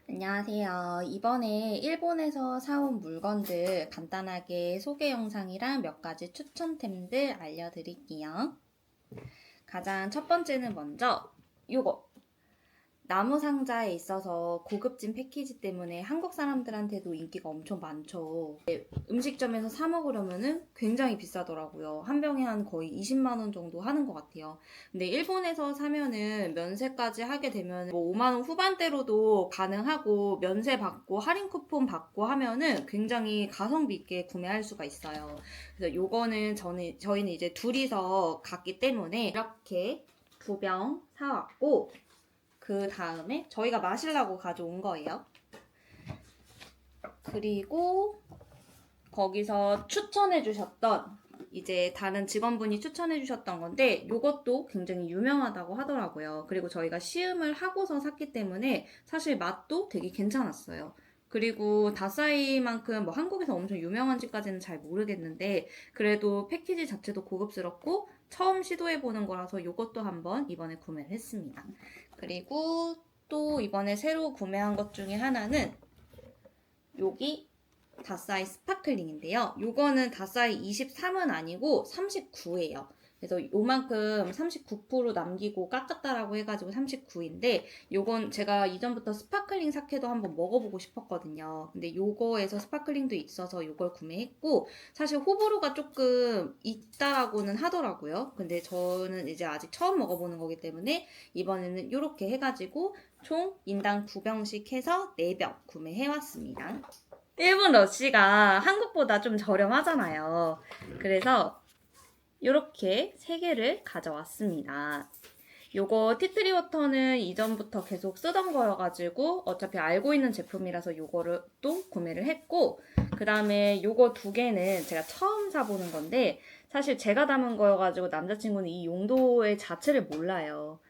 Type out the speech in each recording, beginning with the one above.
안녕하세요. 이번에 일본에서 사온 물건들 간단하게 소개 영상이랑 몇 가지 추천템들 알려드릴게요. 가장 첫 번째는 먼저 요거 나무 상자에 있어서 고급진 패키지 때문에 한국 사람들한테도 인기가 엄청 많죠. 음식점에서 사 먹으려면은 굉장히 비싸더라고요. 한 병에 한 거의 20만 원 정도 하는 것 같아요. 근데 일본에서 사면은 면세까지 하게 되면 뭐 5만 원 후반대로도 가능하고 면세 받고 할인 쿠폰 받고 하면은 굉장히 가성비 있게 구매할 수가 있어요. 그래서 요거는 저희는 이제 둘이서 갔기 때문에 이렇게 2병 사왔고 그 다음에 저희가 마시려고 가져온 거예요. 그리고 거기서 추천해 주셨던 이제 다른 직원분이 추천해 주셨던 건데 이것도 굉장히 유명하다고 하더라고요. 그리고 저희가 시음을 하고서 샀기 때문에 사실 맛도 되게 괜찮았어요. 그리고 다싸이만큼 뭐 한국에서 엄청 유명한지까지는 잘 모르겠는데 그래도 패키지 자체도 고급스럽고 처음 시도해보는 거라서 이것도 한번 이번에 구매를 했습니다. 그리고 또 이번에 새로 구매한 것 중에 하나는 여기 다싸이 스파클링인데요. 요거는 다싸이 23은 아니고 39예요. 그래서 요만큼 39% 남기고 깎았다라고 해가지고 39인데 요건 제가 이전부터 스파클링 사케도 한번 먹어보고 싶었거든요. 근데 요거에서 스파클링도 있어서 요걸 구매했고 사실 호불호가 조금 있다라고는 하더라고요. 근데 저는 이제 아직 처음 먹어보는 거기 때문에 이번에는 요렇게 해가지고 총 인당 2병씩 해서 4병 구매해왔습니다. 일본 러쉬가 한국보다 좀 저렴하잖아요. 그래서 이렇게 3개를 가져왔습니다. 요거 티트리워터는 이전부터 계속 쓰던 거여가지고 어차피 알고 있는 제품이라서 요거를 또 구매를 했고 그 다음에 요거 2개는 제가 처음 사보는 건데 사실 제가 담은 거여가지고 남자친구는 이 용도의 자체를 몰라요.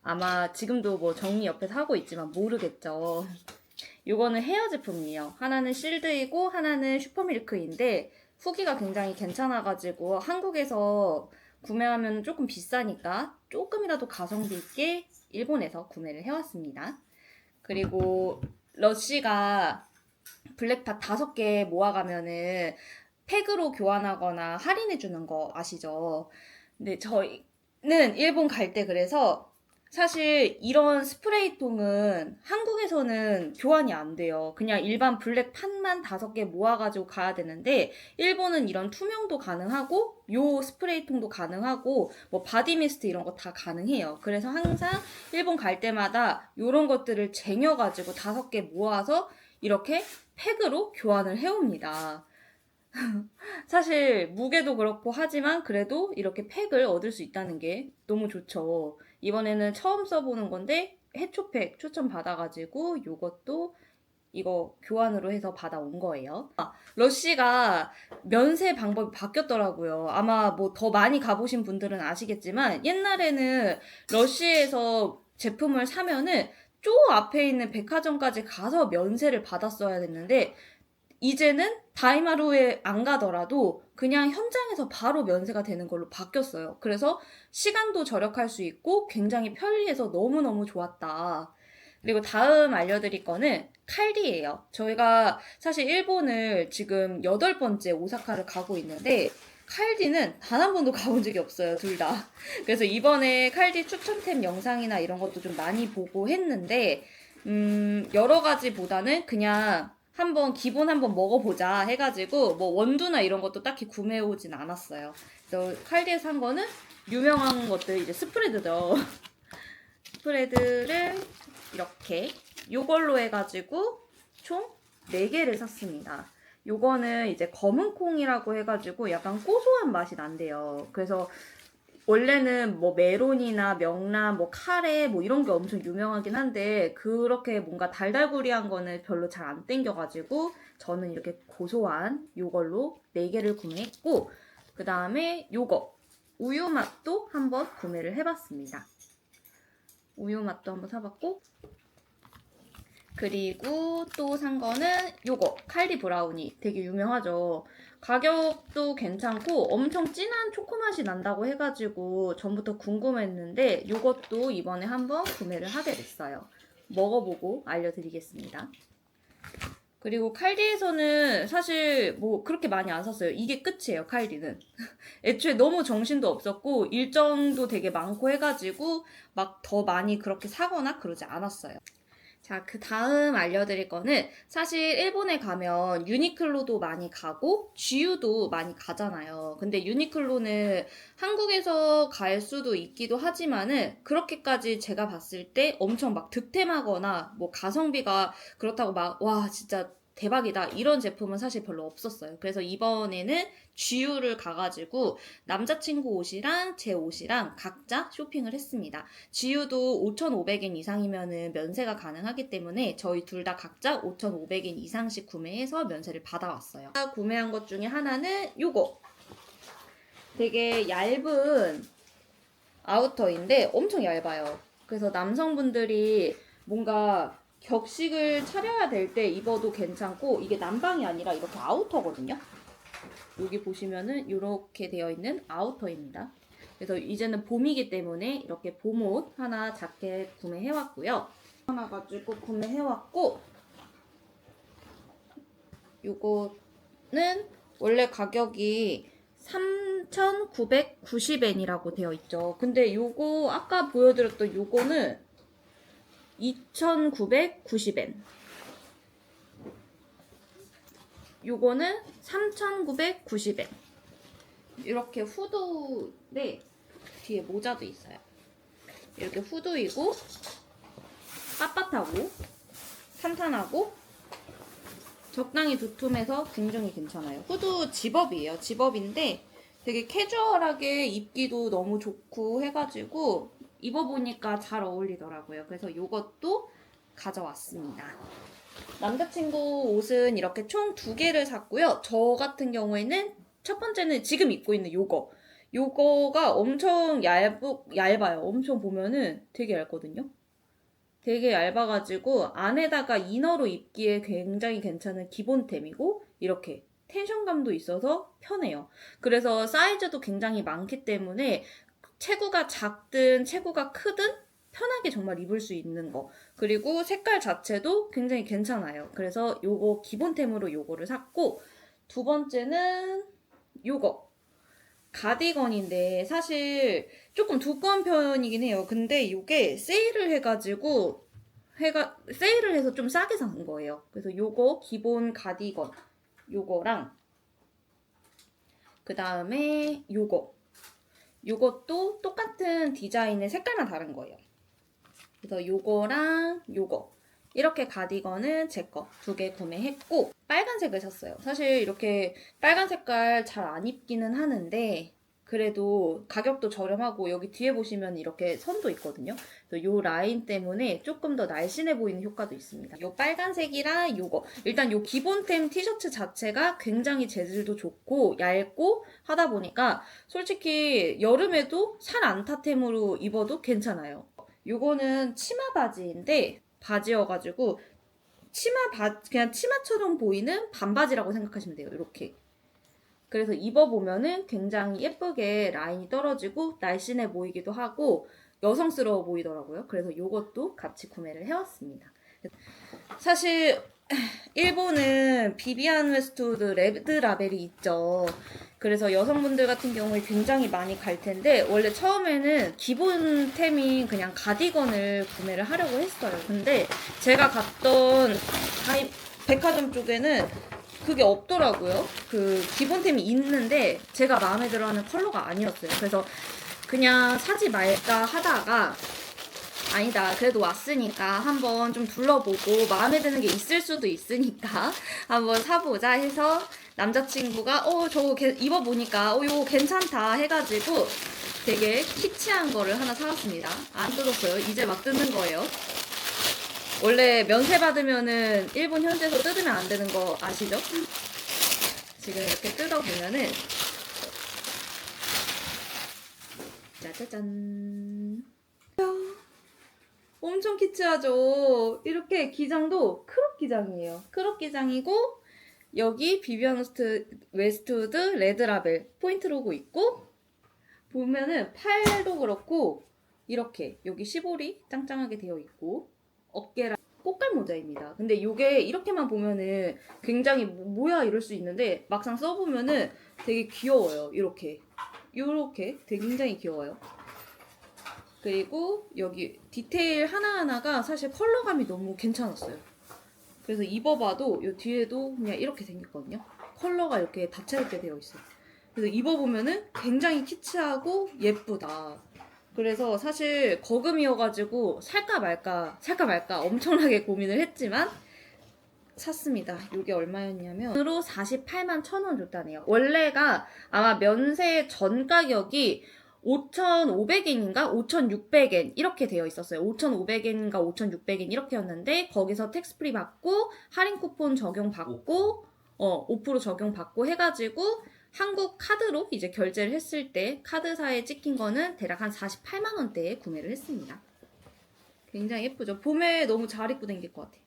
아마 지금도 뭐 정리 옆에서 하고 있지만 모르겠죠. 요거는 헤어 제품이에요. 하나는 실드이고 하나는 슈퍼밀크인데 후기가 굉장히 괜찮아가지고 한국에서 구매하면 조금 비싸니까 조금이라도 가성비 있게 일본에서 구매를 해왔습니다. 그리고 러쉬가 블랙팟 5개 모아가면은 팩으로 교환하거나 할인해주는 거 아시죠? 근데 저희는 일본 갈 때 그래서 사실 이런 스프레이통은 한국에서는 교환이 안 돼요. 그냥 일반 블랙 판만 5개 모아가지고 가야 되는데 일본은 이런 투명도 가능하고 요 스프레이통도 가능하고 뭐 바디미스트 이런 거 다 가능해요. 그래서 항상 일본 갈 때마다 이런 것들을 쟁여가지고 5개 모아서 이렇게 팩으로 교환을 해옵니다. 사실 무게도 그렇고 하지만 그래도 이렇게 팩을 얻을 수 있다는 게 너무 좋죠. 이번에는 처음 써보는 건데 해초팩 추천 받아가지고 이것도 이거 교환으로 해서 받아온 거예요. 러쉬가 면세 방법이 바뀌었더라고요. 아마 뭐 더 많이 가보신 분들은 아시겠지만 옛날에는 러쉬에서 제품을 사면은 쪼 앞에 있는 백화점까지 가서 면세를 받았어야 됐는데 이제는 다이마루에 안 가더라도 그냥 현장에서 바로 면세가 되는 걸로 바뀌었어요. 그래서 시간도 절약할 수 있고 굉장히 편리해서 너무너무 좋았다. 그리고 다음 알려드릴 거는 칼디예요. 저희가 사실 일본을 지금 8번째 오사카를 가고 있는데 칼디는 단 한 번도 가본 적이 없어요, 둘 다. 그래서 이번에 칼디 추천템 영상이나 이런 것도 좀 많이 보고 했는데 여러 가지보다는 그냥 기본 한번 먹어보자 해가지고 뭐 원두나 이런 것도 딱히 구매해오진 않았어요. 그래서 칼디에서 산 거는 유명한 것들 이제 스프레드죠. 스프레드를 이렇게 요걸로 해가지고 총 4개를 샀습니다. 요거는 이제 검은콩이라고 해가지고 약간 고소한 맛이 난대요. 그래서 원래는 뭐 메론이나 명란, 뭐 카레 뭐 이런 게 엄청 유명하긴 한데 그렇게 뭔가 달달구리한 거는 별로 잘 안 땡겨가지고 저는 이렇게 고소한 요걸로 4개를 구매했고 그 다음에 요거 우유 맛도 한번 구매를 해봤습니다. 우유 맛도 한번 사봤고 그리고 또 산 거는 요거 칼디 브라우니 되게 유명하죠. 가격도 괜찮고 엄청 진한 초코맛이 난다고 해가지고 전부터 궁금했는데 요것도 이번에 한번 구매를 하게 됐어요. 먹어보고 알려드리겠습니다. 그리고 칼디에서는 사실 뭐 그렇게 많이 안 샀어요. 이게 끝이에요, 칼디는. 애초에 너무 정신도 없었고 일정도 되게 많고 해가지고 막 더 많이 그렇게 사거나 그러지 않았어요. 자, 그 다음 알려드릴 거는 사실 일본에 가면 유니클로도 많이 가고 GU도 많이 가잖아요. 근데 유니클로는 한국에서 갈 수도 있기도 하지만은 그렇게까지 제가 봤을 때 엄청 막 득템하거나 뭐 가성비가 그렇다고 막 와 진짜 대박이다 이런 제품은 사실 별로 없었어요. 그래서 이번에는 GU를 가가지고 남자친구 옷이랑 제 옷이랑 각자 쇼핑을 했습니다. GU도 5,500엔 이상이면은 면세가 가능하기 때문에 저희 둘 다 각자 5,500엔 이상씩 구매해서 면세를 받아왔어요. 구매한 것 중에 하나는 요거. 되게 얇은 아우터인데 엄청 얇아요. 그래서 남성분들이 뭔가 격식을 차려야 될 때 입어도 괜찮고 이게 난방이 아니라 이렇게 아우터거든요. 여기 보시면은 이렇게 되어 있는 아우터입니다. 그래서 이제는 봄이기 때문에 이렇게 봄옷 하나 자켓 구매해왔고요. 하나 가지고 구매해왔고 요거는 원래 가격이 3,990엔이라고 되어 있죠. 근데 요거 아까 보여드렸던 요거는 2,990엔. 요거는 3,990엔. 이렇게 후드인데 뒤에 모자도 있어요. 이렇게 후드이고 빳빳하고 탄탄하고 적당히 두툼해서 굉장히 괜찮아요. 후드 집업이에요. 집업인데 되게 캐주얼하게 입기도 너무 좋고 해가지고 입어보니까 잘 어울리더라고요. 그래서 이것도 가져왔습니다. 남자친구 옷은 이렇게 총 2개를 샀고요. 저 같은 경우에는 첫 번째는 지금 입고 있는 요거. 요거가 엄청 얇아요. 엄청 보면은 되게 얇거든요. 되게 얇아가지고 안에다가 이너로 입기에 굉장히 괜찮은 기본템이고 이렇게 텐션감도 있어서 편해요. 그래서 사이즈도 굉장히 많기 때문에 체구가 작든 체구가 크든 편하게 정말 입을 수 있는 거. 그리고 색깔 자체도 굉장히 괜찮아요. 그래서 요거 기본템으로 요거를 샀고 두 번째는 요거. 가디건인데 사실 조금 두꺼운 편이긴 해요. 근데 이게 세일을 해가지고 세일을 해서 좀 싸게 산 거예요. 그래서 요거 기본 가디건 요거랑 그 다음에 요것도 똑같은 디자인의 색깔만 다른 거예요. 그래서 요거랑 요거 이렇게 가디건은 제 거 2개 구매했고 빨간색을 샀어요. 사실 이렇게 빨간 색깔 잘 안 입기는 하는데 그래도 가격도 저렴하고 여기 뒤에 보시면 이렇게 선도 있거든요. 그래서 요 라인 때문에 조금 더 날씬해 보이는 효과도 있습니다. 요 빨간색이랑 요거 일단 요 기본템 티셔츠 자체가 굉장히 재질도 좋고 얇고 하다 보니까 솔직히 여름에도 살 안 타템으로 입어도 괜찮아요. 요거는 치마 바지인데 바지여가지고 그냥 치마처럼 보이는 반바지라고 생각하시면 돼요. 이렇게. 그래서 입어보면은 굉장히 예쁘게 라인이 떨어지고 날씬해 보이기도 하고 여성스러워 보이더라고요. 그래서 요것도 같이 구매를 해왔습니다. 사실 일본은 비비안 웨스트우드 레드 라벨이 있죠. 그래서 여성분들 같은 경우에 굉장히 많이 갈 텐데 원래 처음에는 기본템인 그냥 가디건을 구매를 하려고 했어요. 근데 제가 갔던 백화점 쪽에는 그게 없더라고요. 그 기본템이 있는데 제가 마음에 들어하는 컬러가 아니었어요. 그래서 그냥 사지 말까 하다가 아니다. 그래도 왔으니까 한번 좀 둘러보고 마음에 드는 게 있을 수도 있으니까 한번 사보자 해서 남자친구가 저거 입어보니까 이거 괜찮다 해가지고 되게 키치한 거를 하나 사왔습니다. 안 뜯었어요. 이제 막 뜯는 거예요. 원래 면세 받으면은 일본 현지에서 뜯으면 안 되는 거 아시죠? 지금 이렇게 뜯어보면은 짜자잔 엄청 키치하죠? 이렇게 기장도 크롭 기장이에요. 크롭 기장이고 여기 비비안 웨스트우드 레드라벨 포인트 로고 있고 보면은 팔도 그렇고 이렇게 여기 시보리 짱짱하게 되어 있고 어깨랑 꽃갈 모자입니다. 근데 이게 이렇게만 보면은 굉장히 뭐야 이럴 수 있는데 막상 써보면은 되게 귀여워요. 이렇게 되게 굉장히 귀여워요. 그리고 여기 디테일 하나하나가 사실 컬러감이 너무 괜찮았어요. 그래서 입어봐도 이 뒤에도 그냥 이렇게 생겼거든요. 컬러가 이렇게 다채롭게 되어 있어요. 그래서 입어보면은 굉장히 키치하고 예쁘다. 그래서 사실 거금이어가지고 살까 말까 엄청나게 고민을 했지만 샀습니다. 이게 얼마였냐면 으로 48만 1,000원 줬다네요. 원래가 아마 면세 전 가격이 5,500엔인가 5,600엔 이렇게 되어 있었어요. 5,500엔인가 5,600엔 이렇게였는데 거기서 텍스프리 받고 할인 쿠폰 적용 받고 5% 적용 받고 해가지고 한국 카드로 이제 결제를 했을 때 카드사에 찍힌 거는 대략 한 48만 원대에 구매를 했습니다. 굉장히 예쁘죠? 봄에 너무 잘 입고 다닐 것 같아.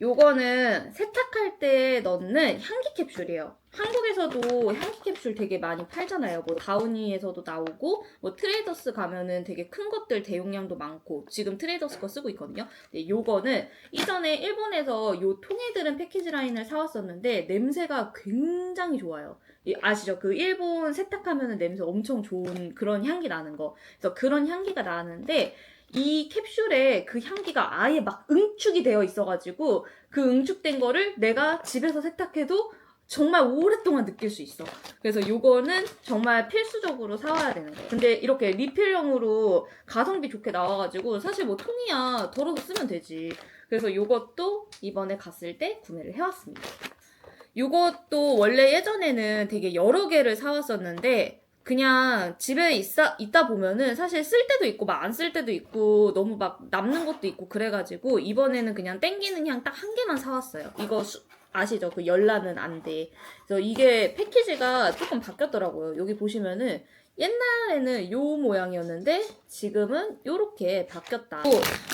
요거는 세탁할 때 넣는 향기 캡슐이에요. 한국에서도 향기 캡슐 되게 많이 팔잖아요. 뭐 다우니에서도 나오고 뭐 트레이더스 가면은 되게 큰 것들 대용량도 많고 지금 트레이더스 거 쓰고 있거든요. 근데 요거는 이전에 일본에서 요 통에 들은 패키지 라인을 사왔었는데 냄새가 굉장히 좋아요. 아시죠? 그 일본 세탁하면은 냄새 엄청 좋은 그런 향기 나는 거. 그래서 그런 향기가 나는데 이 캡슐에 그 향기가 아예 막 응축이 되어 있어가지고 그 응축된 거를 내가 집에서 세탁해도 정말 오랫동안 느낄 수 있어. 그래서 요거는 정말 필수적으로 사와야 되는 거예요. 근데 이렇게 리필형으로 가성비 좋게 나와가지고 사실 뭐 통이야 덜어서 쓰면 되지. 그래서 요것도 이번에 갔을 때 구매를 해왔습니다. 요것도 원래 예전에는 되게 여러 개를 사왔었는데 그냥 집에 있다 보면은 사실 쓸 때도 있고 막 안 쓸 때도 있고 너무 막 남는 것도 있고 그래가지고 이번에는 그냥 땡기는 향 딱 한 개만 사왔어요. 이거 아시죠? 그 열나는 안대. 그래서 이게 패키지가 조금 바뀌었더라고요. 여기 보시면은 옛날에는 요 모양이었는데 지금은 요렇게 바뀌었다.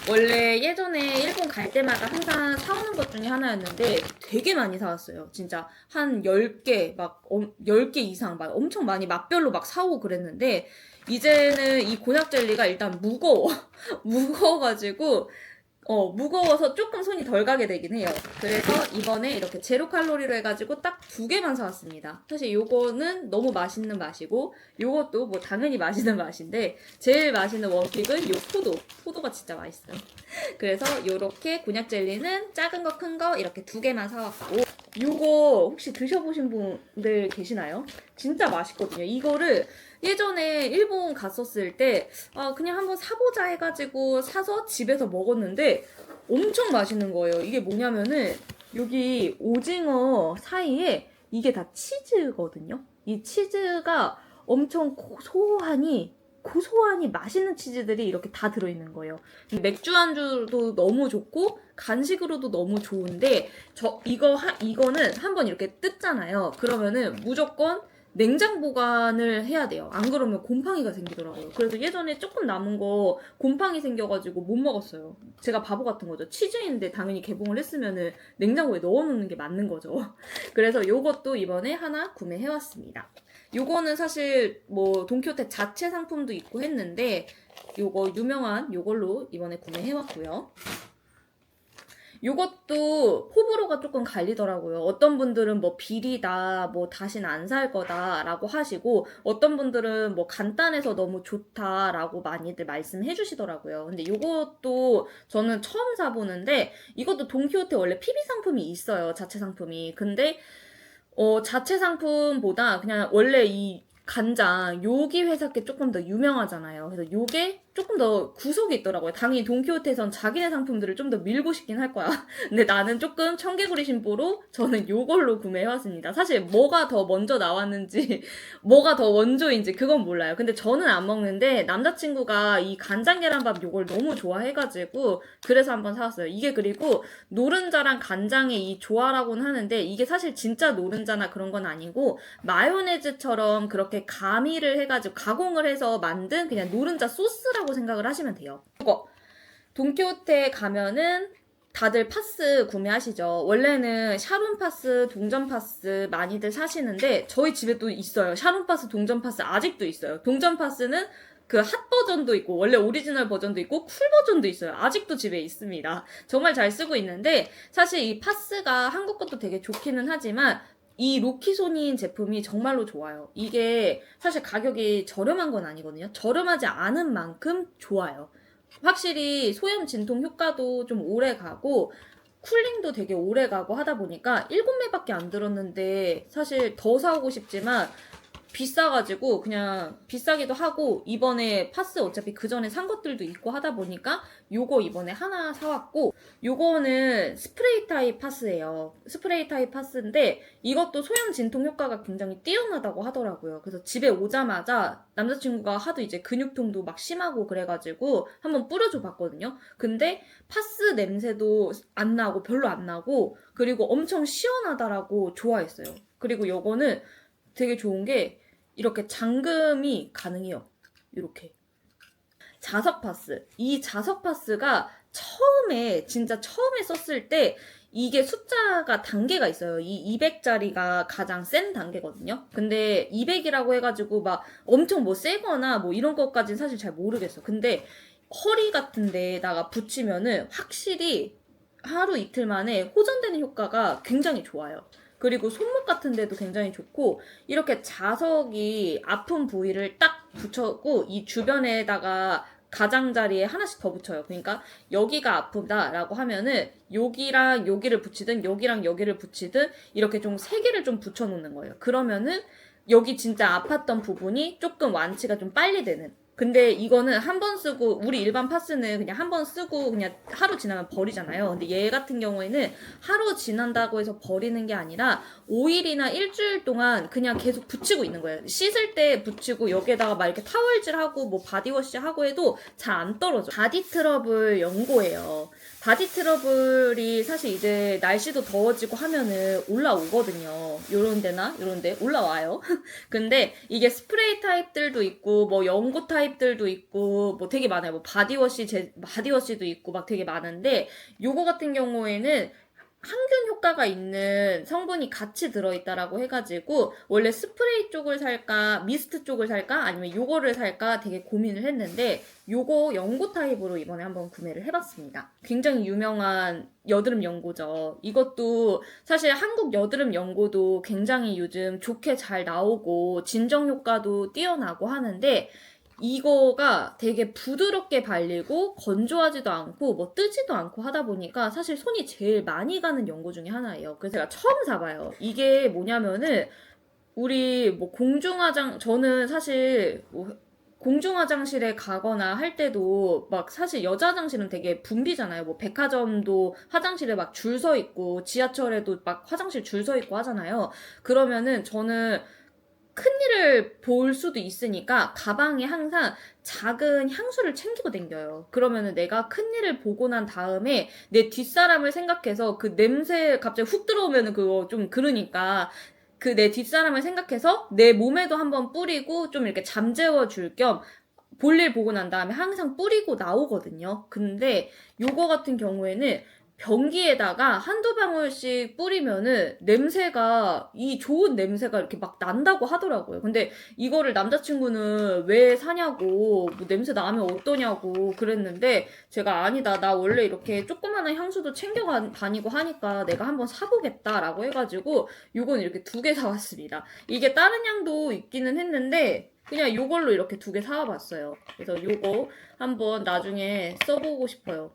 원래 예전에 일본 갈 때마다 항상 사오는 것 중에 하나였는데 되게 많이 사왔어요. 진짜 한 10개, 막 10개 이상 막 엄청 많이 맛별로 막 사오고 그랬는데 이제는 이 곤약 젤리가 일단 무거워. 무거워가지고 무거워서 조금 손이 덜 가게 되긴 해요. 그래서 이번에 이렇게 제로 칼로리로 해가지고 딱 2개만 사왔습니다. 사실 요거는 너무 맛있는 맛이고 요것도 뭐 당연히 맛있는 맛인데 제일 맛있는 원픽은 요 포도가 진짜 맛있어요. 그래서 요렇게 곤약 젤리는 작은 거 큰 거 이렇게 2개만 사왔고 요거 혹시 드셔보신 분들 계시나요? 진짜 맛있거든요. 이거를 예전에 일본 갔었을 때 그냥 한번 사보자 해가지고 사서 집에서 먹었는데 엄청 맛있는 거예요. 이게 뭐냐면은 여기 오징어 사이에 이게 다 치즈거든요. 이 치즈가 엄청 고소하니 맛있는 치즈들이 이렇게 다 들어있는 거예요. 맥주 안주도 너무 좋고 간식으로도 너무 좋은데 이거는 한번 이렇게 뜯잖아요. 그러면은 무조건 냉장 보관을 해야 돼요. 안 그러면 곰팡이가 생기더라고요. 그래서 예전에 조금 남은 거 곰팡이 생겨가지고 못 먹었어요. 제가 바보 같은 거죠. 치즈인데 당연히 개봉을 했으면은 냉장고에 넣어놓는 게 맞는 거죠. 그래서 요것도 이번에 하나 구매해왔습니다. 요거는 사실 뭐 돈키호테 자체 상품도 있고 했는데 요거 유명한 요걸로 이번에 구매해왔고요. 요것도 호불호가 조금 갈리더라고요. 어떤 분들은 뭐 비리다, 뭐 다신 안 살 거다 라고 하시고 어떤 분들은 뭐 간단해서 너무 좋다라고 많이들 말씀해 주시더라고요. 근데 요것도 저는 처음 사보는데 이것도 돈키호테 원래 PB 상품이 있어요. 자체 상품이. 근데 자체 상품보다 그냥 원래 이 간장 요기 회사 게 조금 더 유명하잖아요. 그래서 요게 조금 더 구석이 있더라고요. 당연히 돈키호테에선 자기네 상품들을 좀 더 밀고 싶긴 할 거야. 근데 나는 조금 청개구리 심보로 저는 요걸로 구매해왔습니다. 사실 뭐가 더 먼저 나왔는지 뭐가 더 원조인지 그건 몰라요. 근데 저는 안 먹는데 남자친구가 이 간장 계란밥 요걸 너무 좋아해가지고 그래서 한번 사왔어요. 이게 그리고 노른자랑 간장의 이 조화라고는 하는데 이게 사실 진짜 노른자나 그런 건 아니고 마요네즈처럼 그렇게 가미를 해가지고 가공을 해서 만든 그냥 노른자 소스라고 생각을 하시면 돼요. 이거 돈키호테 가면은 다들 파스 구매하시죠. 원래는 샤론 파스, 동전 파스 많이들 사시는데 저희 집에 또 있어요. 샤론 파스, 동전 파스 아직도 있어요. 동전 파스는 그 핫 버전도 있고 원래 오리지널 버전도 있고 쿨 버전도 있어요. 아직도 집에 있습니다. 정말 잘 쓰고 있는데 사실 이 파스가 한국 것도 되게 좋기는 하지만 이 로키소닌 제품이 정말로 좋아요. 이게 사실 가격이 저렴한 건 아니거든요. 저렴하지 않은 만큼 좋아요. 확실히 소염 진통 효과도 좀 오래 가고 쿨링도 되게 오래 가고 하다 보니까 7매밖에 안 들었는데 사실 더 사오고 싶지만 비싸가지고 그냥 비싸기도 하고 이번에 파스 어차피 그 전에 산 것들도 있고 하다 보니까 요거 이번에 하나 사왔고 요거는 스프레이 타입 파스예요. 스프레이 타입 파스인데 이것도 소염 진통 효과가 굉장히 뛰어나다고 하더라고요. 그래서 집에 오자마자 남자친구가 하도 이제 근육통도 막 심하고 그래가지고 한번 뿌려줘 봤거든요. 근데 파스 냄새도 안 나고 별로 안 나고 그리고 엄청 시원하다라고 좋아했어요. 그리고 요거는 되게 좋은 게 이렇게 잠금이 가능해요. 이렇게. 자석 파스. 이 자석 파스가 진짜 처음에 썼을 때 이게 숫자가 단계가 있어요. 이 200짜리가 가장 센 단계거든요. 근데 200이라고 해가지고 막 엄청 뭐 세거나 뭐 이런 것까지는 사실 잘 모르겠어. 근데 허리 같은 데다가 붙이면은 확실히 하루 이틀 만에 호전되는 효과가 굉장히 좋아요. 그리고 손목 같은 데도 굉장히 좋고 이렇게 자석이 아픈 부위를 딱 붙였고 이 주변에다가 가장자리에 하나씩 더 붙여요. 그러니까 여기가 아프다라고 하면은 여기랑 여기를 붙이든 여기랑 여기를 붙이든 이렇게 좀 세 개를 좀 붙여놓는 거예요. 그러면은 여기 진짜 아팠던 부분이 조금 완치가 좀 빨리 되는. 근데 이거는 한 번 쓰고 우리 일반 파스는 그냥 한 번 쓰고 그냥 하루 지나면 버리잖아요. 근데 얘 같은 경우에는 하루 지난다고 해서 버리는 게 아니라 5일이나 일주일 동안 그냥 계속 붙이고 있는 거예요. 씻을 때 붙이고 여기에다가 막 이렇게 타월질하고 뭐 바디워시 하고 해도 잘 안 떨어져. 바디 트러블 연고예요. 바디 트러블이 사실 이제 날씨도 더워지고 하면은 올라오거든요. 요런 데나 요런 데 올라와요. 근데 이게 스프레이 타입들도 있고 뭐 연고 타입들도 있고 뭐 되게 많아요. 뭐 바디워시도 있고 막 되게 많은데 요거 같은 경우에는 항균 효과가 있는 성분이 같이 들어있다라고 해가지고 원래 스프레이 쪽을 살까 미스트 쪽을 살까 아니면 요거를 살까 되게 고민을 했는데 요거 연고 타입으로 이번에 한번 구매를 해봤습니다. 굉장히 유명한 여드름 연고죠. 이것도 사실 한국 여드름 연고도 굉장히 요즘 좋게 잘 나오고 진정 효과도 뛰어나고 하는데 이거가 되게 부드럽게 발리고 건조하지도 않고 뭐 뜨지도 않고 하다 보니까 사실 손이 제일 많이 가는 연고 중에 하나예요. 그래서 제가 처음 사봐요. 이게 뭐냐면은 우리 뭐 저는 사실 뭐 공중화장실에 가거나 할 때도 막 사실 여자 화장실은 되게 붐비잖아요. 뭐 백화점도 화장실에 막 줄 서 있고 지하철에도 막 화장실 줄 서 있고 하잖아요. 그러면은 저는 큰일을 볼 수도 있으니까 가방에 항상 작은 향수를 챙기고 댕겨요. 그러면은 내가 큰일을 보고 난 다음에 내 뒷사람을 생각해서 그 냄새 갑자기 훅 들어오면은 그거 좀 그러니까 그 내 뒷사람을 생각해서 내 몸에도 한번 뿌리고 좀 이렇게 잠재워 줄 겸 볼일 보고 난 다음에 항상 뿌리고 나오거든요. 근데 요거 같은 경우에는 변기에다가 한두 방울씩 뿌리면은 이 좋은 냄새가 이렇게 막 난다고 하더라고요. 근데 이거를 남자친구는 왜 사냐고, 뭐 냄새 나면 어떠냐고 그랬는데 제가 아니다. 나 원래 이렇게 조그마한 향수도 챙겨 다니고 하니까 내가 한번 사보겠다라고 해가지고 요건 이렇게 2개 사왔습니다. 이게 다른 향도 있기는 했는데 그냥 요걸로 이렇게 2개 사와봤어요. 그래서 요거 한번 나중에 써보고 싶어요.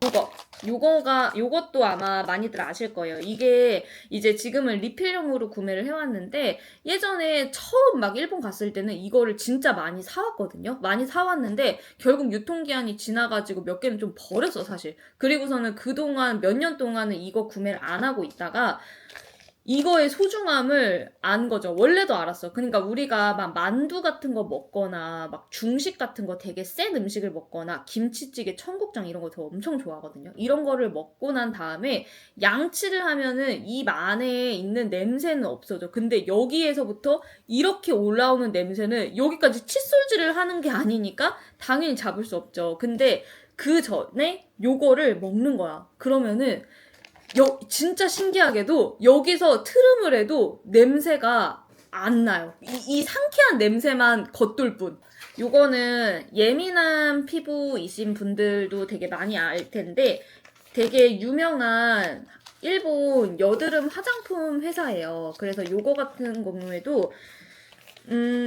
요것도 아마 많이들 아실 거예요. 이게 이제 지금은 리필용으로 구매를 해왔는데 예전에 처음 막 일본 갔을 때는 이거를 진짜 많이 사왔거든요. 많이 사왔는데 결국 유통기한이 지나가지고 몇 개는 좀 버렸어 사실. 그리고서는 그동안 몇 년 동안은 이거 구매를 안 하고 있다가 이거의 소중함을 안 거죠. 원래도 알았어. 그러니까 우리가 막 만두 같은 거 먹거나 막 중식 같은 거 되게 센 음식을 먹거나 김치찌개, 청국장 이런 거 저 엄청 좋아하거든요. 이런 거를 먹고 난 다음에 양치를 하면은 입 안에 있는 냄새는 없어져. 근데 여기에서부터 이렇게 올라오는 냄새는 여기까지 칫솔질을 하는 게 아니니까 당연히 잡을 수 없죠. 근데 그 전에 요거를 먹는 거야. 그러면은 진짜 신기하게도 여기서 트름을 해도 냄새가 안 나요. 이 상쾌한 냄새만 겉돌 뿐. 요거는 예민한 피부이신 분들도 되게 많이 알 텐데 되게 유명한 일본 여드름 화장품 회사예요. 그래서 요거 같은 경우에도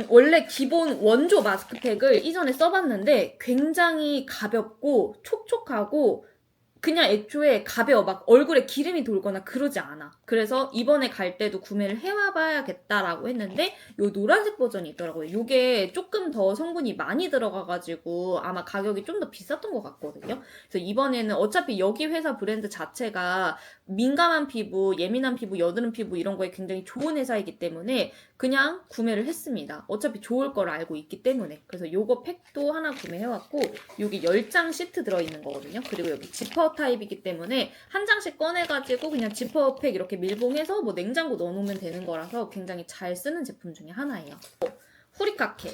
원래 기본 원조 마스크팩을 이전에 써봤는데 굉장히 가볍고 촉촉하고 그냥 애초에 가벼워. 막 얼굴에 기름이 돌거나 그러지 않아. 그래서 이번에 갈 때도 구매를 해와봐야겠다라고 했는데 요 노란색 버전이 있더라고요. 요게 조금 더 성분이 많이 들어가가지고 아마 가격이 좀 더 비쌌던 것 같거든요. 그래서 이번에는 어차피 여기 회사 브랜드 자체가 민감한 피부, 예민한 피부, 여드름 피부 이런 거에 굉장히 좋은 회사이기 때문에 그냥 구매를 했습니다. 어차피 좋을 걸 알고 있기 때문에. 그래서 요거 팩도 하나 구매해왔고 여기 10장 시트 들어있는 거거든요. 그리고 여기 지퍼 타입이기 때문에 한 장씩 꺼내가지고 그냥 지퍼팩 이렇게 밀봉해서 뭐 냉장고 넣어놓으면 되는 거라서 굉장히 잘 쓰는 제품 중에 하나예요. 후리카케.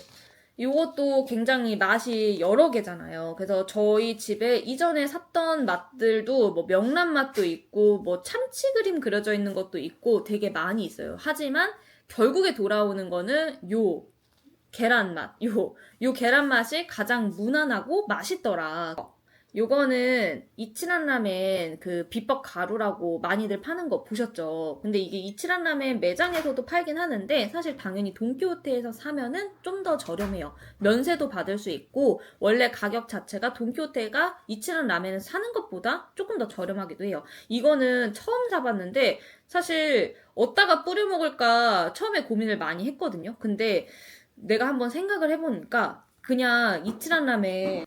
이것도 굉장히 맛이 여러 개잖아요. 그래서 저희 집에 이전에 샀던 맛들도 뭐 명란 맛도 있고 뭐 참치그림 그려져 있는 것도 있고 되게 많이 있어요. 하지만 결국에 돌아오는 거는 요 계란 맛. 요 계란 맛이 가장 무난하고 맛있더라. 요거는 이치란 라멘 그 비법 가루라고 많이들 파는 거 보셨죠? 근데 이게 이치란 라멘 매장에서도 팔긴 하는데 사실 당연히 돈키호테에서 사면은 좀 더 저렴해요. 면세도 받을 수 있고 원래 가격 자체가 돈키호테가 이치란 라멘을 사는 것보다 조금 더 저렴하기도 해요. 이거는 처음 사봤는데 사실 어디다가 뿌려 먹을까 처음에 고민을 많이 했거든요. 근데 내가 한번 생각을 해보니까 그냥 이치란 라멘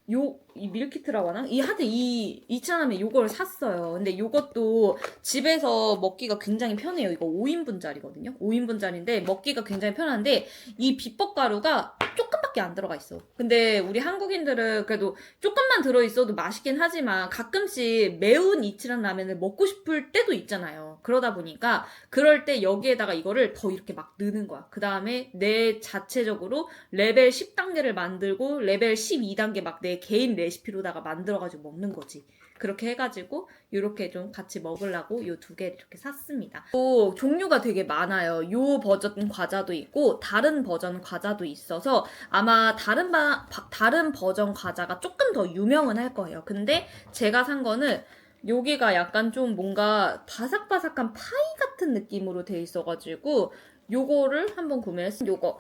이 밀키트라고 하나? 하여튼 이 이치란 라멘 요걸 샀어요. 근데 요것도 집에서 먹기가 굉장히 편해요. 이거 5인분짜리거든요. 5인분짜리인데 먹기가 굉장히 편한데 이 비법 가루가 조금밖에 안 들어가 있어. 근데 우리 한국인들은 그래도 조금만 들어있어도 맛있긴 하지만 가끔씩 매운 이치란 라멘을 먹고 싶을 때도 있잖아요. 그러다 보니까 그럴 때 여기에다가 이거를 더 이렇게 막 넣는 거야. 그 다음에 내 자체적으로 레벨 10단계를 만들고 레벨 12단계 막 내 개인 레시피로다가 만들어가지고 먹는 거지. 그렇게 해가지고 이렇게 좀 같이 먹으려고 요 두 개 이렇게 샀습니다. 또 종류가 되게 많아요. 요 버전 과자도 있고 다른 버전 과자도 있어서 아마 다른 버전 과자가 조금 더 유명은 할 거예요. 근데 제가 산 거는 여기가 약간 좀 뭔가 바삭바삭한 파이 같은 느낌으로 돼 있어가지고 요거를 한번 구매했어요. 요거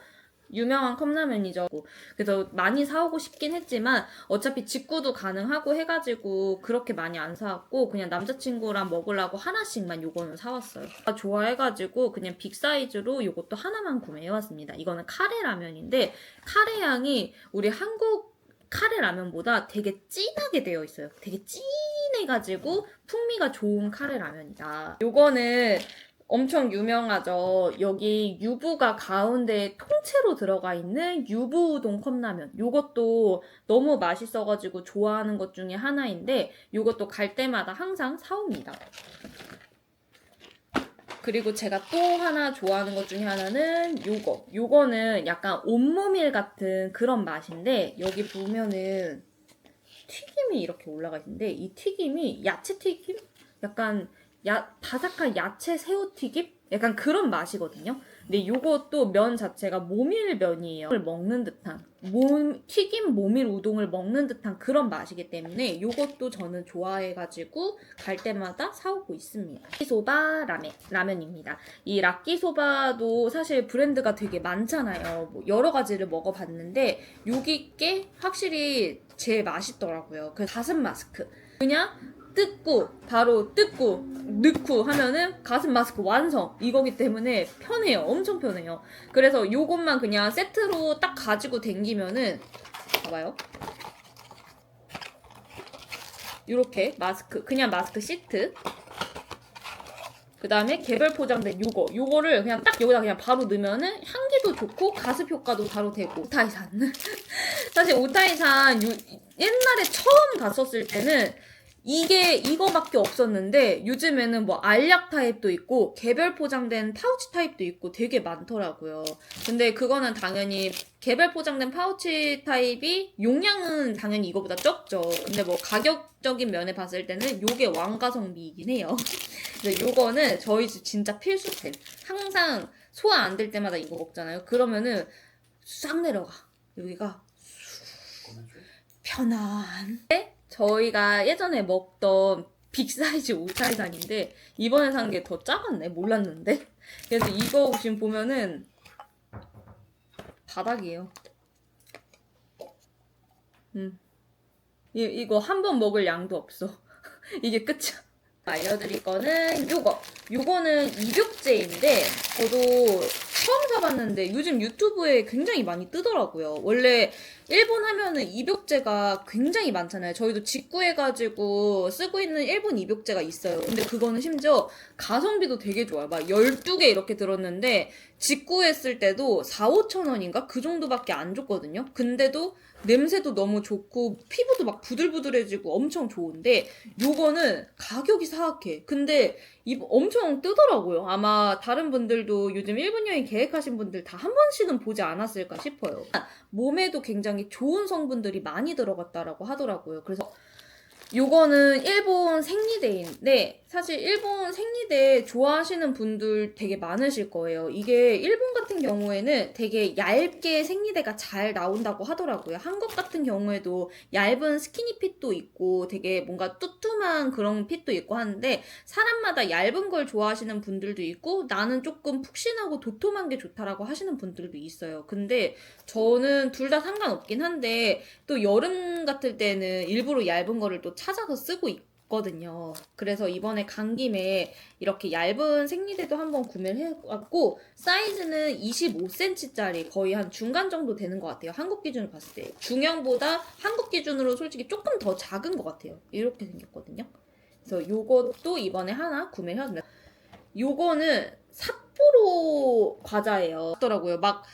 유명한 컵라면이죠. 그래서 많이 사오고 싶긴 했지만 어차피 직구도 가능하고 해가지고 그렇게 많이 안 사왔고 그냥 남자친구랑 먹으려고 하나씩만 요거는 사왔어요. 좋아해가지고 그냥 빅 사이즈로 요것도 하나만 구매해왔습니다. 이거는 카레 라면인데 카레 향이 우리 한국 카레 라면보다 되게 진하게 되어 있어요. 되게 진해가지고 풍미가 좋은 카레 라면이다. 요거는 엄청 유명하죠. 여기 유부가 가운데 통째로 들어가 있는 유부 우동 컵라면. 요것도 너무 맛있어가지고 좋아하는 것 중에 하나인데 요것도 갈 때마다 항상 사옵니다. 그리고 제가 또 하나 좋아하는 것 중에 하나는 요거는 약간 온모밀 같은 그런 맛인데 여기 보면은 튀김이 이렇게 올라가 있는데 이 튀김이 야채 튀김? 약간 바삭한 야채 새우튀김? 약간 그런 맛이거든요. 근데 요것도 면 자체가 모밀면이에요. 먹는 듯한 튀김 모밀 우동을 먹는 듯한 그런 맛이기 때문에 요것도 저는 좋아해가지고 갈 때마다 사오고 있습니다. 라끼소바 라면입니다. 이 라끼소바도 사실 브랜드가 되게 많잖아요. 뭐 여러 가지를 먹어봤는데 여기 게 확실히 제일 맛있더라고요. 그 가슴 마스크 그냥 바로 뜯고 넣고 하면은 가슴 마스크 완성 이거기 때문에 편해요. 엄청 편해요. 그래서 요것만 그냥 세트로 딱 가지고 댕기면은 봐봐요. 요렇게 그냥 마스크 시트 그 다음에 개별 포장된 요거를 그냥 딱 여기다 그냥 바로 넣으면은 향기도 좋고 가습 효과도 바로 되고. 오타이산 사실 오타이산 옛날에 처음 갔었을 때는 이거밖에 없었는데 요즘에는 뭐 알약 타입도 있고 개별 포장된 파우치 타입도 있고 되게 많더라고요. 근데 그거는 당연히 개별 포장된 파우치 타입이 용량은 당연히 이거보다 적죠. 근데 뭐 가격적인 면에 봤을 때는 요게 왕가성비이긴 해요. 그래서 요거는 저희 집 진짜 필수템. 항상 소화 안 될 때마다 이거 먹잖아요. 그러면은 싹 내려가. 여기가 편안. 저희가 예전에 먹던 빅사이즈 오차이산인데 이번에 산 게 더 작았네. 몰랐는데. 그래서 이거 지금 보면은 바닥이에요. 이거 한 번 먹을 양도 없어. 이게 끝이야. 알려드릴 거는 요거는 입욕제인데 저도 처음 사봤는데 요즘 유튜브에 굉장히 많이 뜨더라고요. 원래 일본 하면은 입욕제가 굉장히 많잖아요. 저희도 직구해가지고 쓰고 있는 일본 입욕제가 있어요. 근데 그거는 심지어 가성비도 되게 좋아요. 막 12개 이렇게 들었는데 직구했을 때도 4, 5천 원인가? 그 정도밖에 안 줬거든요. 근데도 냄새도 너무 좋고 피부도 막 부들부들해지고 엄청 좋은데 요거는 가격이 사악해. 근데 엄청 뜨더라고요. 아마 다른 분들도 요즘 일본 여행 계획하신 분들 다 한 번씩은 보지 않았을까 싶어요. 몸에도 굉장히 좋은 성분들이 많이 들어갔다라고 하더라고요. 그래서 요거는 일본 생리대인데 사실 일본 생리대 좋아하시는 분들 되게 많으실 거예요. 이게 일본 같은 경우에는 되게 얇게 생리대가 잘 나온다고 하더라고요. 한국 같은 경우에도 얇은 스키니 핏도 있고 되게 뭔가 뚜툼한 그런 핏도 있고 하는데 사람마다 얇은 걸 좋아하시는 분들도 있고 나는 조금 푹신하고 도톰한 게 좋다라고 하시는 분들도 있어요. 근데 저는 둘 다 상관없긴 한데 또 여름 같을 때는 일부러 얇은 거를 또 찾아서 쓰고 있거든요. 그래서 이번에 간 김에 이렇게 얇은 생리대도 한번 구매를 해갖고 사이즈는 25cm짜리 거의 한 중간 정도 되는 것 같아요. 한국 기준으로 봤을 때. 중형보다 한국 기준으로 솔직히 조금 더 작은 것 같아요. 이렇게 생겼거든요. 그래서 요것도 이번에 하나 구매를 해왔습니다. 요거는 삿포로 과자예요. 더라고요. 막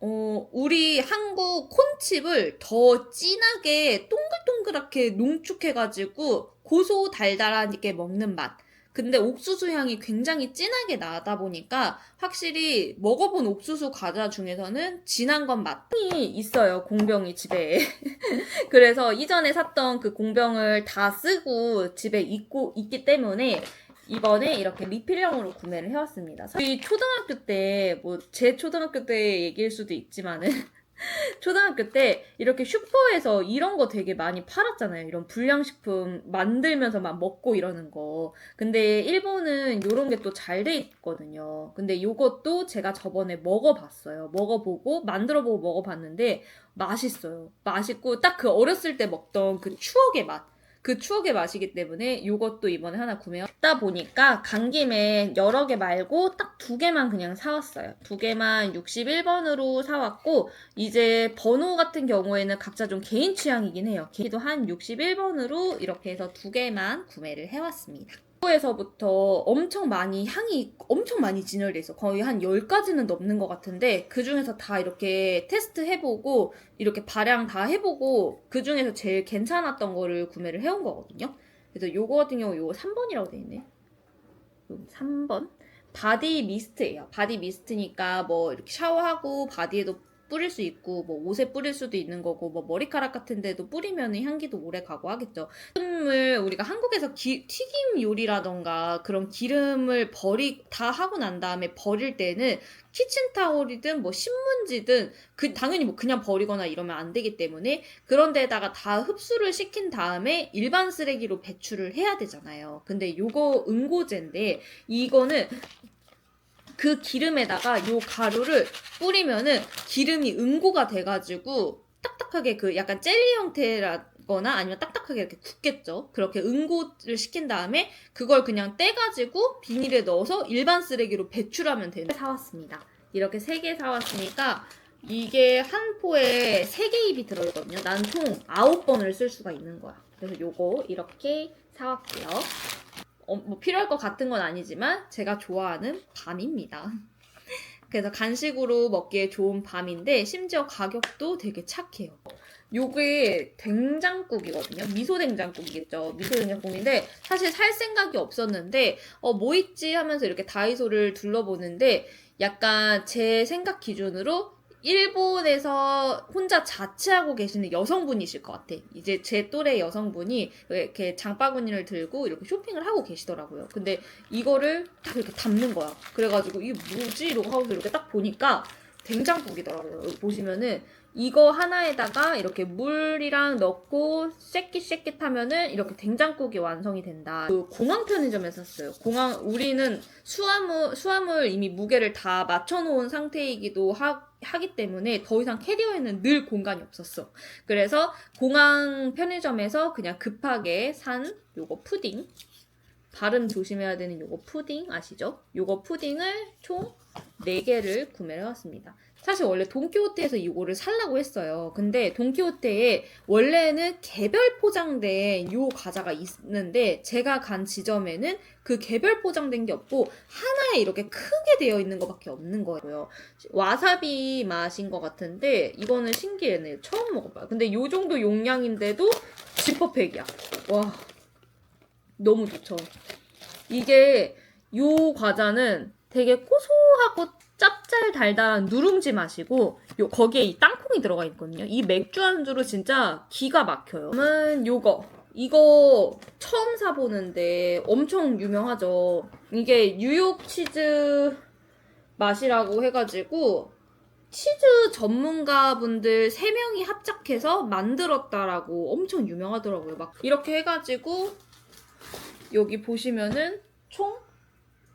우리 한국 콘칩을 더 진하게 동글동글하게 농축해가지고 고소 달달하게 먹는 맛. 근데 옥수수 향이 굉장히 진하게 나다 보니까 확실히 먹어본 옥수수 과자 중에서는 진한 건 맛이 있어요. 공병이 집에. 그래서 이전에 샀던 그 공병을 다 쓰고 집에 있기 때문에 이번에 이렇게 리필형으로 구매를 해왔습니다. 저희 초등학교 때, 제 초등학교 때 얘기일 수도 있지만은, 초등학교 때 이렇게 슈퍼에서 이런 거 되게 많이 팔았잖아요. 이런 불량식품 만들면서 막 먹고 이러는 거. 근데 일본은 이런 게 또 잘 돼 있거든요. 근데 이것도 제가 저번에 먹어봤어요. 먹어보고, 만들어보고 먹어봤는데, 맛있어요. 맛있고, 딱 그 어렸을 때 먹던 그 추억의 맛. 그 추억의 맛이기 때문에 이것도 이번에 하나 구매했다 보니까 간 김에 여러 개 말고 딱 2개만 그냥 사왔어요. 2개만 61번으로 사왔고 이제 번호 같은 경우에는 각자 좀 개인 취향이긴 해요. 걔도 한 61번으로 이렇게 해서 2개만 구매를 해왔습니다. 에서부터 엄청 많이 향이 엄청 많이 진열돼 있어. 거의 한 10가지는 넘는 것 같은데 그 중에서 다 이렇게 테스트 해보고 이렇게 발향 다 해보고 그 중에서 제일 괜찮았던 거를 구매를 해온 거거든요. 그래서 요거 같은 경우 요거 3번이라고 돼 있네. 3번 바디 미스트예요. 바디 미스트니까 뭐 이렇게 샤워하고 바디에도 뿌릴 수 있고 뭐 옷에 뿌릴 수도 있는 거고 뭐 머리카락 같은 데도 뿌리면 향기도 오래 가고 하겠죠. 기름을 우리가 한국에서 튀김 요리라던가 그런 기름을 다 하고 난 다음에 버릴 때는 키친타올이든 뭐 신문지든 당연히 뭐 그냥 버리거나 이러면 안 되기 때문에 그런 데다가 다 흡수를 시킨 다음에 일반 쓰레기로 배출을 해야 되잖아요. 근데 요거 응고제인데 이거는 그 기름에다가 요 가루를 뿌리면은 기름이 응고가 돼가지고 딱딱하게 그 약간 젤리 형태라거나 아니면 딱딱하게 이렇게 굳겠죠. 그렇게 응고를 시킨 다음에 그걸 그냥 떼가지고 비닐에 넣어서 일반 쓰레기로 배출하면 되는 사왔습니다. 이렇게 3개 사왔으니까 이게 한 포에 3개 입이 들어있거든요. 난 총 9번을 쓸 수가 있는 거야. 그래서 요거 이렇게 사왔고요. 뭐 필요할 것 같은 건 아니지만 제가 좋아하는 밤입니다. 그래서 간식으로 먹기에 좋은 밤인데 심지어 가격도 되게 착해요. 요게 된장국이거든요. 미소 된장국이겠죠. 미소 된장국인데 사실 살 생각이 없었는데 뭐 있지 하면서 이렇게 다이소를 둘러보는데 약간 제 생각 기준으로 일본에서 혼자 자취하고 계시는 여성분이실 것 같아. 이제 제 또래 여성분이 이렇게 장바구니를 들고 이렇게 쇼핑을 하고 계시더라고요. 근데 이거를 딱 이렇게 담는 거야. 그래가지고 이게 뭐지? 이러고 하고 이렇게 딱 보니까 된장국이더라고요. 여기 보시면은 이거 하나에다가 이렇게 물이랑 넣고 쉐킷쉐킷하면은 이렇게 된장국이 완성이 된다. 그 공항 편의점에서 샀어요. 우리는 수화물 이미 무게를 다 맞춰놓은 상태이기도 하기 때문에 더 이상 캐리어에는 늘 공간이 없었어. 그래서 공항 편의점에서 그냥 급하게 산 요거 푸딩, 발음 조심해야 되는 요거 푸딩 아시죠? 요거 푸딩을 총 4개를 구매를 해왔습니다. 사실 원래 돈키호테에서 이거를 살라고 했어요. 근데 돈키호테에 원래는 개별 포장된 요 과자가 있는데 제가 간 지점에는 그 개별 포장된 게 없고 하나에 이렇게 크게 되어 있는 것밖에 없는 거예요. 와사비 맛인 것 같은데 이거는 신기했네요. 처음 먹어봐요. 근데 요 정도 용량인데도 지퍼팩이야. 와, 너무 좋죠. 이게 요 과자는 되게 고소하고 짭짤달달한 누룽지 맛이고 거기에 이 땅콩이 들어가 있거든요. 이 맥주 안주로 진짜 기가 막혀요. 다음은 이거 처음 사보는데 엄청 유명하죠. 이게 뉴욕 치즈 맛이라고 해가지고 치즈 전문가분들 3명이 합작해서 만들었다라고 엄청 유명하더라고요. 막 이렇게 해가지고 여기 보시면은 총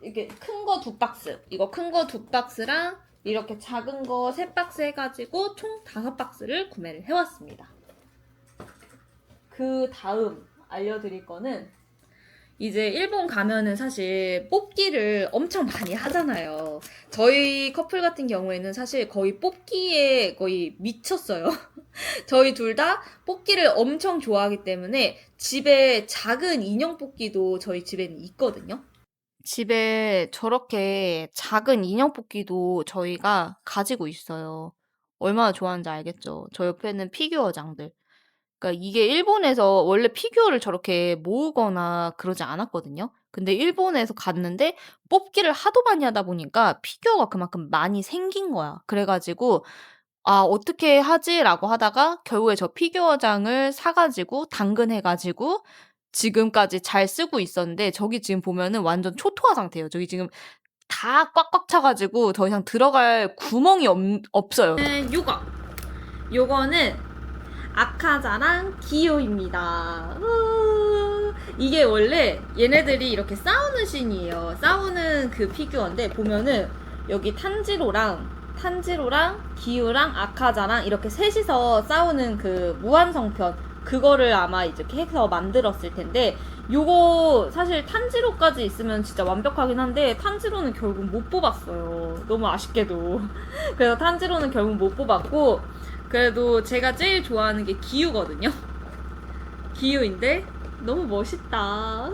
이게 큰 거 2박스, 이거 큰 거 2박스랑 이렇게 작은 거 3박스 해가지고 총 5박스를 구매를 해왔습니다. 그 다음 알려드릴 거는 이제 일본 가면은 사실 뽑기를 엄청 많이 하잖아요. 저희 커플 같은 경우에는 사실 거의 뽑기에 거의 미쳤어요. 저희 둘 다 뽑기를 엄청 좋아하기 때문에 집에 작은 인형 뽑기도 저희 집에는 있거든요. 집에 저렇게 작은 인형 뽑기도 저희가 가지고 있어요. 얼마나 좋아하는지 알겠죠? 저 옆에는 피규어장들. 그러니까 이게 일본에서 원래 피규어를 저렇게 모으거나 그러지 않았거든요. 근데 일본에서 갔는데 뽑기를 하도 많이 하다 보니까 피규어가 그만큼 많이 생긴 거야. 그래가지고 아, 어떻게 하지라고 하다가 결국에 저 피규어장을 사가지고 당근해가지고 지금까지 잘 쓰고 있었는데 저기 지금 보면은 완전 초토화 상태예요. 저기 지금 다 꽉꽉 차가지고 더 이상 들어갈 구멍이 없어요. 요거는 아카자랑 기요입니다. 이게 원래 얘네들이 이렇게 싸우는 씬이에요. 싸우는 그 피규어인데 보면은 여기 탄지로랑 기유랑 아카자랑 이렇게 셋이서 싸우는 그 무한성편 그거를 아마 이제 해서 만들었을 텐데 요거 사실 탄지로까지 있으면 진짜 완벽하긴 한데 탄지로는 결국 못 뽑았어요. 너무 아쉽게도. 그래서 탄지로는 결국 못 뽑았고 그래도 제가 제일 좋아하는 게 기유거든요. 기유인데 너무 멋있다.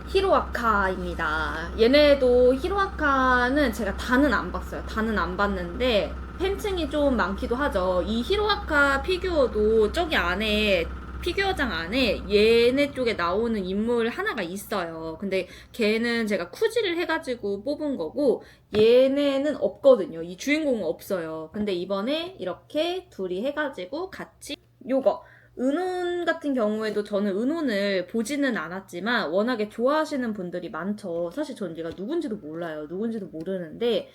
히로아카입니다. 얘네도 히로아카는 제가 다는 안 봤어요. 다는 안 봤는데 팬층이 좀 많기도 하죠. 이 히로아카 피규어도 저기 안에 피규어장 안에 얘네 쪽에 나오는 인물 하나가 있어요. 근데 걔는 제가 쿠지를 해가지고 뽑은 거고 얘네는 없거든요. 이 주인공은 없어요. 근데 이번에 이렇게 둘이 해가지고 같이 요거 은혼 같은 경우에도 저는 은혼을 보지는 않았지만 워낙에 좋아하시는 분들이 많죠. 사실 전 얘가 누군지도 몰라요. 누군지도 모르는데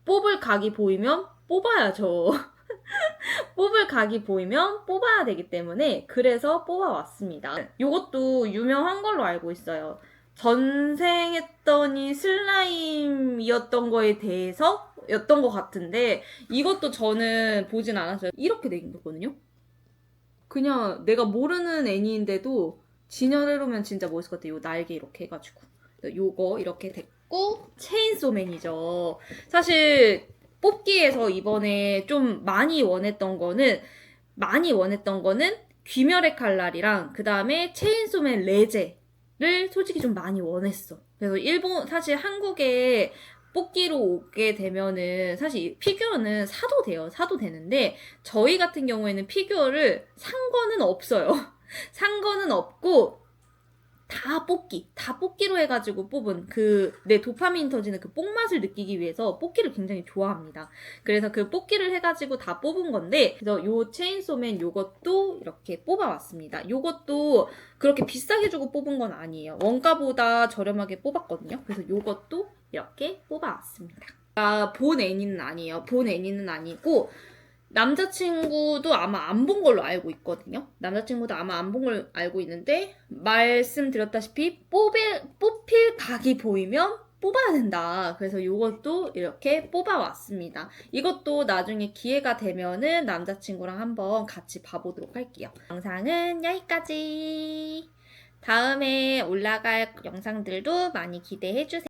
뽑을 각이 보이면 뽑아야죠. 뽑을 각이 보이면 뽑아야 되기 때문에 그래서 뽑아왔습니다. 이것도 유명한 걸로 알고 있어요. 전생했더니 슬라임이었던 거에 대해서 였던 것 같은데 이것도 저는 보진 않았어요. 이렇게 돼 있거든요. 그냥 내가 모르는 애니인데도 진열해놓으면 진짜 멋있을 것 같아요. 요 날개 이렇게 해가지고. 요거 이렇게 됐고 체인소맨이죠. 사실 뽑기에서 이번에 좀 많이 원했던 거는 귀멸의 칼날이랑 그 다음에 체인소맨 레제를 솔직히 좀 많이 원했어. 그래서 사실 한국에 뽑기로 오게 되면은 사실 피규어는 사도 돼요. 사도 되는데 저희 같은 경우에는 피규어를 산 거는 없어요. 산 거는 없고 다 뽑기로 해가지고 뽑은 내 도파민 터지는 그 뽕맛을 느끼기 위해서 뽑기를 굉장히 좋아합니다. 그래서 그 뽑기를 해가지고 다 뽑은 건데 그래서 요 체인소맨 요것도 이렇게 뽑아왔습니다. 요것도 그렇게 비싸게 주고 뽑은 건 아니에요. 원가보다 저렴하게 뽑았거든요. 그래서 요것도 이렇게 뽑아왔습니다. 본 애니는 아니에요. 본 애니는 아니고 남자친구도 아마 안 본 걸로 알고 있거든요. 남자친구도 아마 안 본 걸로 알고 있는데 말씀드렸다시피 뽑힐 각이 보이면 뽑아야 된다. 그래서 이것도 이렇게 뽑아왔습니다. 이것도 나중에 기회가 되면은 남자친구랑 한번 같이 봐보도록 할게요. 영상은 여기까지. 다음에 올라갈 영상들도 많이 기대해주세요.